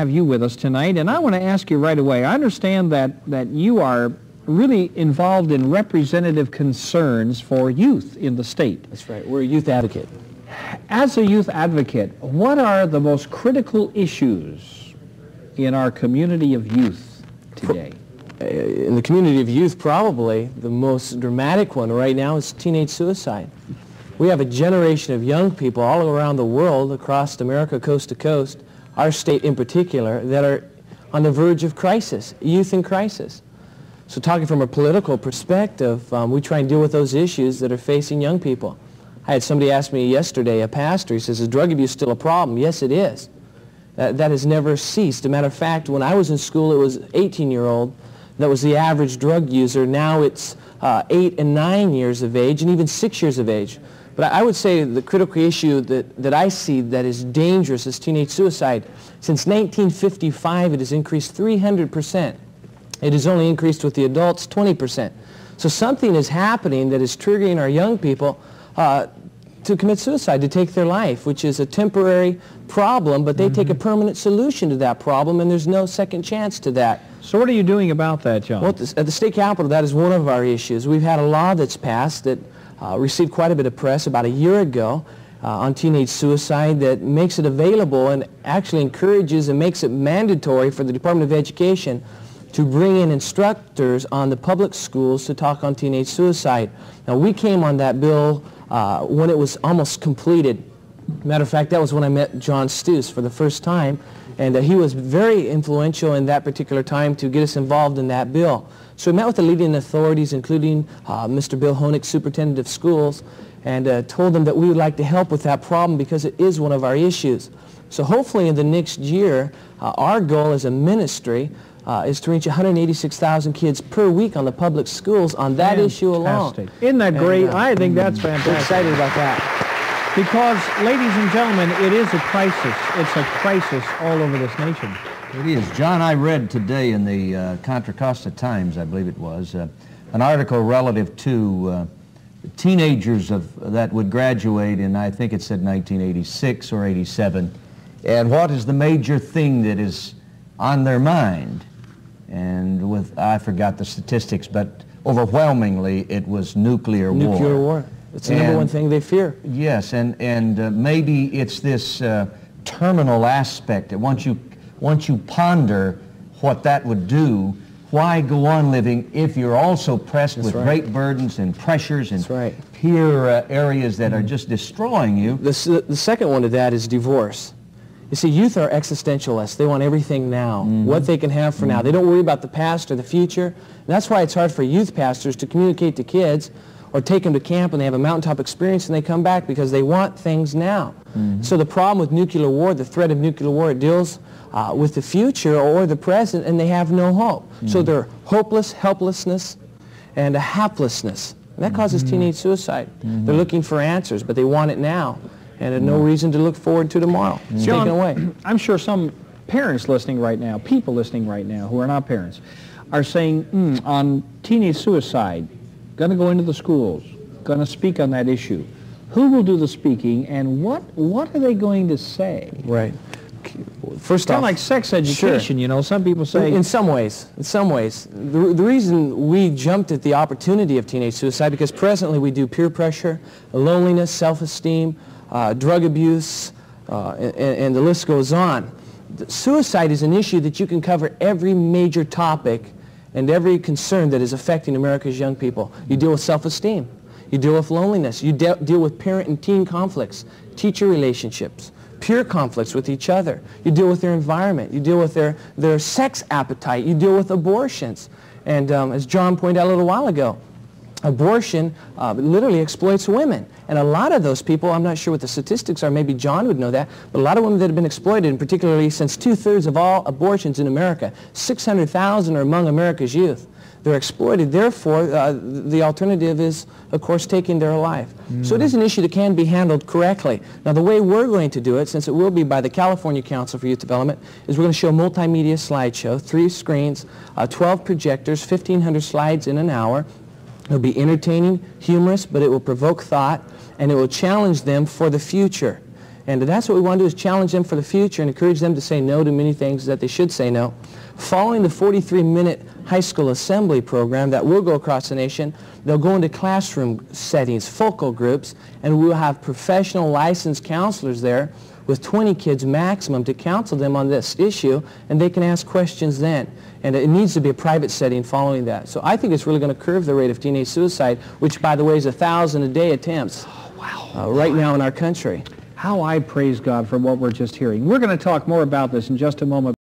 have you with us tonight, and I want to ask you right away. I understand that you are really involved in representative concerns for youth in the state. That's right. We're a youth advocate. As a youth advocate, what are the most critical issues in our community of youth today? In the community of youth, probably the most dramatic one right now is teenage suicide. We have a generation of young people all around the world, across America, coast to coast, our state in particular, that are on the verge of crisis, youth in crisis. So talking from a political perspective, we try and deal with those issues that are facing young people. I had somebody ask me yesterday, a pastor, he says, is drug abuse still a problem? Yes, it is. That has never ceased. As a matter of fact, when I was in school, it was 18-year-old that was the average drug user. Now it's 8 and 9 years of age, and even 6 years of age. But I would say the critical issue that I see that is dangerous is teenage suicide. Since 1955, it has increased 300%. It has only increased with the adults 20%. So something is happening that is triggering our young people to commit suicide, to take their life, which is a temporary problem, but they take a permanent solution to that problem, and there's no second chance to that. So what are you doing about that, John? Well, at the state capitol, that is one of our issues. We've had a law that's passed that received quite a bit of press about a year ago on teenage suicide that makes it available and actually encourages and makes it mandatory for the Department of Education to bring in instructors on the public schools to talk on teenage suicide. Now, we came on that bill when it was almost completed. Matter of fact, that was when I met John Stoos for the first time, and he was very influential in that particular time to get us involved in that bill. So we met with the leading authorities, including Mr. Bill Honig, Superintendent of Schools, and told them that we would like to help with that problem because it is one of our issues. So hopefully in the next year, our goal as a ministry is to reach 186,000 kids per week on the public schools on that issue alone. Isn't that great? I think that's fantastic. We're excited about that. Because, ladies and gentlemen, it is a crisis. It's a crisis all over this nation. It is. John, I read today in the Contra Costa Times, I believe it was, an article relative to teenagers that would graduate in, I think it said 1986 or 87, and what is the major thing that is on their mind? And I forgot the statistics, but overwhelmingly it was nuclear war. Nuclear war. It's the number one thing they fear. Yes, and maybe it's this terminal aspect that once you ponder what that would do, why go on living if you're also pressed with great burdens and pressures and peer areas that are just destroying you? The second one to that is divorce. You see, youth are existentialists. They want everything now, what they can have for now. They don't worry about the past or the future. And that's why it's hard for youth pastors to communicate to kids or take them to camp and they have a mountaintop experience and they come back because they want things now. So the problem with nuclear war, the threat of nuclear war, it deals with the future or the present, and they have no hope. So they're hopeless, helplessness, and a haplessness. And that causes teenage suicide. They're looking for answers, but they want it now. And there's no reason to look forward to tomorrow. It's taken away. I'm sure some parents listening right now, people listening right now who are not parents, are saying, on teenage suicide, going to go into the schools, going to speak on that issue. Who will do the speaking, and what are they going to say? Right. First off, kind of off, like sex education, you know. Some people say... In some ways. The reason we jumped at the opportunity of teenage suicide, because presently we do peer pressure, loneliness, self-esteem, drug abuse, and the list goes on. Suicide is an issue that you can cover every major topic and every concern that is affecting America's young people. You deal with self-esteem. You deal with loneliness. You deal with parent and teen conflicts, teacher relationships, peer conflicts with each other. You deal with their environment. You deal with their sex appetite. You deal with abortions. And as John pointed out a little while ago, abortion literally exploits women. And a lot of those people, I'm not sure what the statistics are, maybe John would know that, but a lot of women that have been exploited, and particularly since 2/3 of all abortions in America, 600,000 are among America's youth. They're exploited. Therefore, the alternative is, of course, taking their life. So it is an issue that can be handled correctly. Now, the way we're going to do it, since it will be by the California Council for Youth Development, is we're going to show a multimedia slideshow, 3 screens, 12 projectors, 1,500 slides in an hour. It'll be entertaining, humorous, but it will provoke thought, and it will challenge them for the future. And that's what we want to do, is challenge them for the future and encourage them to say no to many things that they should say no. Following the 43-minute high school assembly program that will go across the nation, they'll go into classroom settings, focal groups, and we'll have professional licensed counselors there with 20 kids maximum to counsel them on this issue, and they can ask questions then. And it needs to be a private setting following that. So I think it's really going to curb the rate of teenage suicide, which, by the way, is 1,000 a day attempts right now in our country. How I praise God for what we're just hearing. We're going to talk more about this in just a moment.